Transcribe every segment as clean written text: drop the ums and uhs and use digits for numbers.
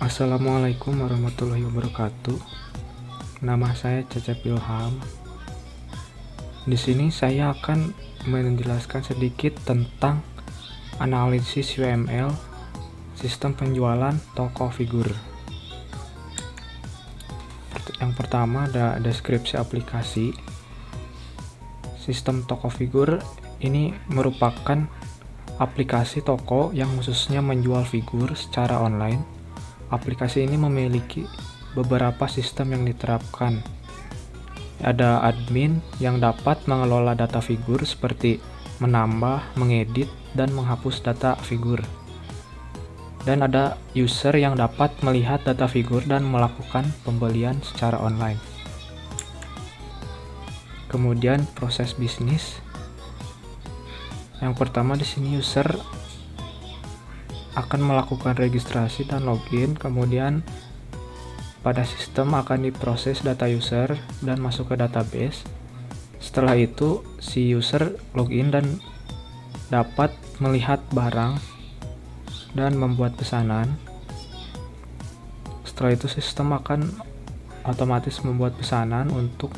Assalamualaikum warahmatullahi wabarakatuh. Nama saya Cecep Ilham. Di sini saya akan menjelaskan sedikit tentang analisis UML sistem penjualan toko figur. Yang pertama ada deskripsi aplikasi. Sistem toko figur ini merupakan aplikasi toko yang khususnya menjual figur secara online. Aplikasi ini memiliki beberapa sistem yang diterapkan. Ada admin yang dapat mengelola data figur seperti menambah, mengedit, dan menghapus data figur. Dan ada user yang dapat melihat data figur dan melakukan pembelian secara online. Kemudian proses bisnis. Yang pertama di sini user akan melakukan registrasi dan login, kemudian pada sistem akan diproses data user dan masuk ke database. Setelah itu si user login dan dapat melihat barang dan membuat pesanan. Setelah itu sistem akan otomatis membuat pesanan untuk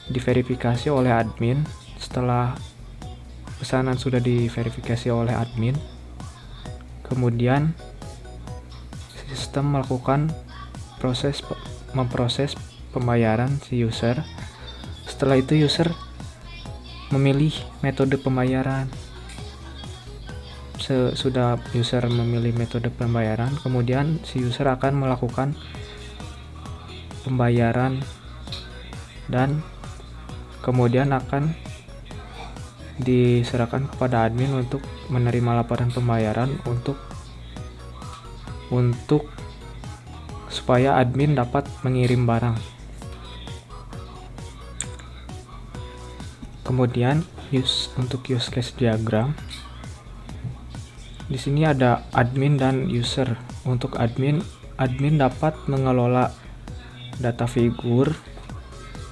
diverifikasi oleh admin. Setelah pesanan sudah diverifikasi oleh admin, kemudian sistem melakukan memproses pembayaran si user. Setelah itu user memilih metode pembayaran. Sesudah user memilih metode pembayaran, kemudian si user akan melakukan pembayaran dan kemudian akan diserahkan kepada admin untuk menerima laporan pembayaran untuk supaya admin dapat mengirim barang. Kemudian untuk use case diagram. Di sini ada admin dan user. Untuk admin dapat mengelola data figur,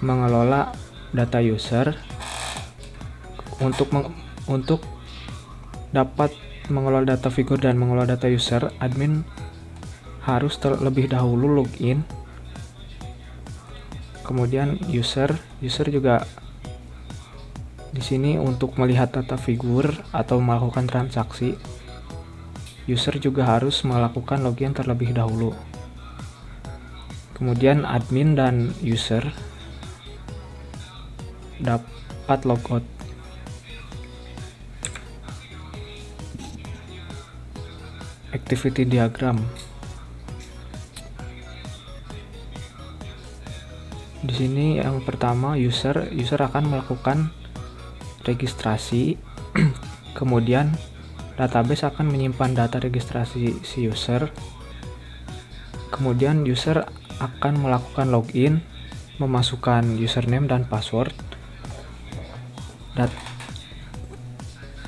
mengelola data user. Untuk dapat mengelola data figur dan mengelola data user, admin harus terlebih dahulu login. Kemudian user juga di sini untuk melihat data figur atau melakukan transaksi. User juga harus melakukan login terlebih dahulu. Kemudian admin dan user dapat logout. Activity diagram. Di sini yang pertama user akan melakukan registrasi. Kemudian database akan menyimpan data registrasi si user. Kemudian user akan melakukan login, memasukkan username dan password.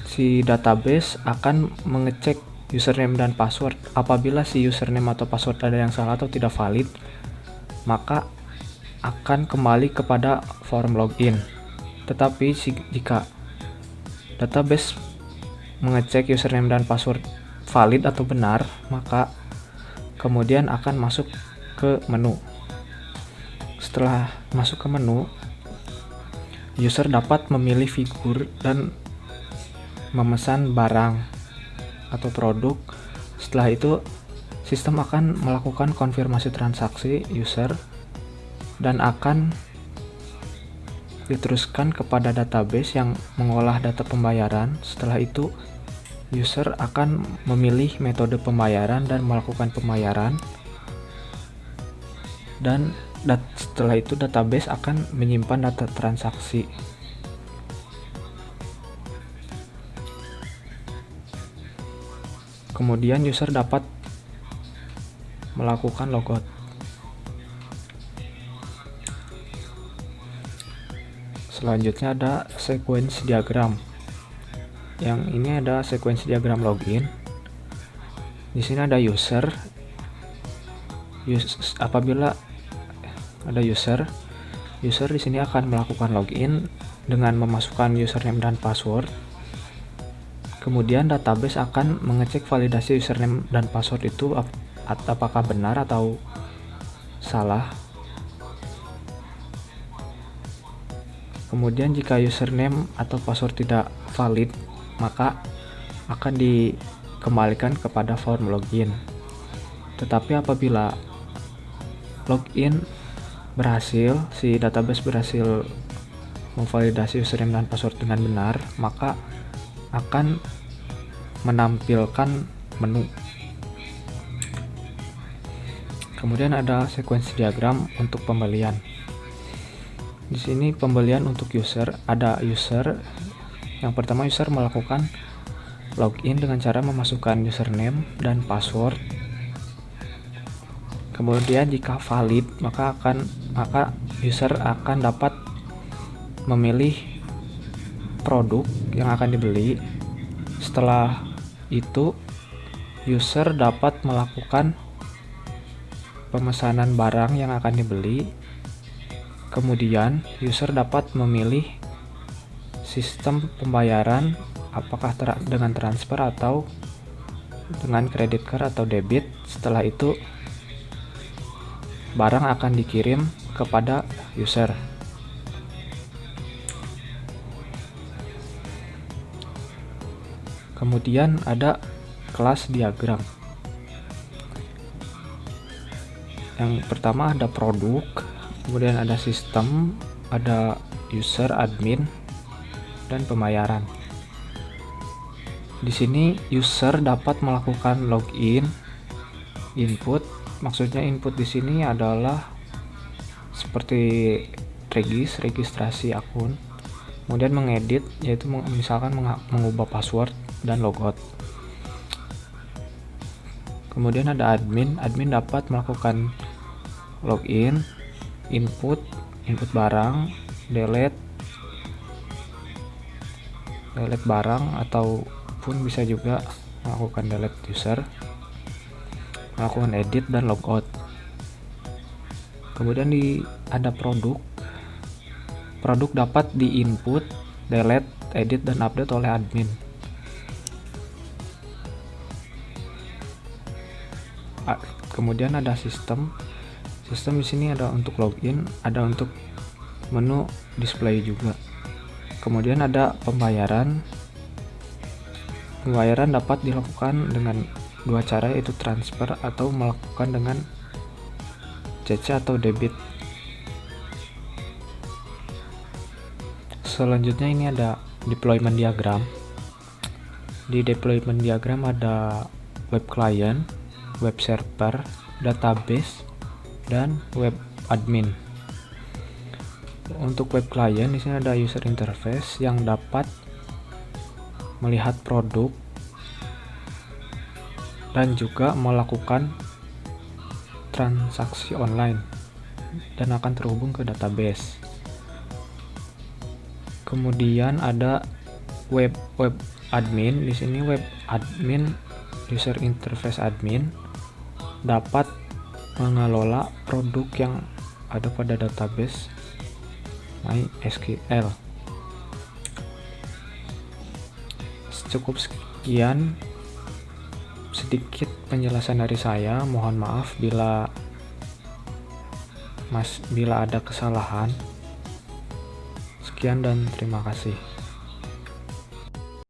Si database akan mengecek username dan password. Apabila si username atau password ada yang salah atau tidak valid, maka akan kembali kepada form login. Tetapi jika database mengecek username dan password valid atau benar, maka kemudian akan masuk ke menu. Setelah masuk ke menu, user dapat memilih figur dan memesan barang atau produk. Setelah itu sistem akan melakukan konfirmasi transaksi user dan akan diteruskan kepada database yang mengolah data pembayaran. Setelah itu user akan memilih metode pembayaran dan melakukan pembayaran, dan setelah itu database akan menyimpan data transaksi. Kemudian user dapat melakukan logout. Selanjutnya ada sequence diagram. Yang ini ada sequence diagram login. Di sini ada user. Apabila ada user di sini akan melakukan login dengan memasukkan username dan password. Kemudian database akan mengecek validasi username dan password itu apakah benar atau salah. Kemudian jika username atau password tidak valid, maka akan dikembalikan kepada form login. Tetapi apabila login berhasil, si database berhasil memvalidasi username dan password dengan benar, maka akan menampilkan menu. Kemudian ada sequence diagram untuk pembelian. Di sini pembelian untuk user, ada user. Yang pertama, user melakukan login dengan cara memasukkan username dan password. Kemudian jika valid, maka user akan dapat memilih produk yang akan dibeli. Setelah itu, user dapat melakukan pemesanan barang yang akan dibeli. Kemudian user dapat memilih sistem pembayaran, apakah dengan transfer atau dengan credit card atau debit. Setelah itu barang akan dikirim kepada user. Kemudian ada kelas diagram. Yang pertama ada produk, kemudian ada sistem, ada user, admin, dan pembayaran. Di sini user dapat melakukan login, input. Maksudnya input di sini adalah seperti registrasi akun. Kemudian mengedit, yaitu misalkan mengubah password dan logout. Kemudian ada admin dapat melakukan login, input barang, delete barang, ataupun bisa juga melakukan delete user, melakukan edit dan logout. Kemudian ada produk dapat di input, delete, edit, dan update oleh admin. Kemudian ada sistem di sini ada untuk login, ada untuk menu display juga. Kemudian ada pembayaran dapat dilakukan dengan dua cara, yaitu transfer atau melakukan dengan CC atau debit. Selanjutnya ini ada deployment diagram. Di deployment diagram ada web client, web server, database, dan web admin. Untuk web client di sini ada user interface yang dapat melihat produk dan juga melakukan transaksi online dan akan terhubung ke database. Kemudian ada web admin. Di sini web admin, user interface admin, dapat mengelola produk yang ada pada database MySQL. Cukup sekian sedikit penjelasan dari saya. Mohon maaf bila ada kesalahan. Sekian dan terima kasih.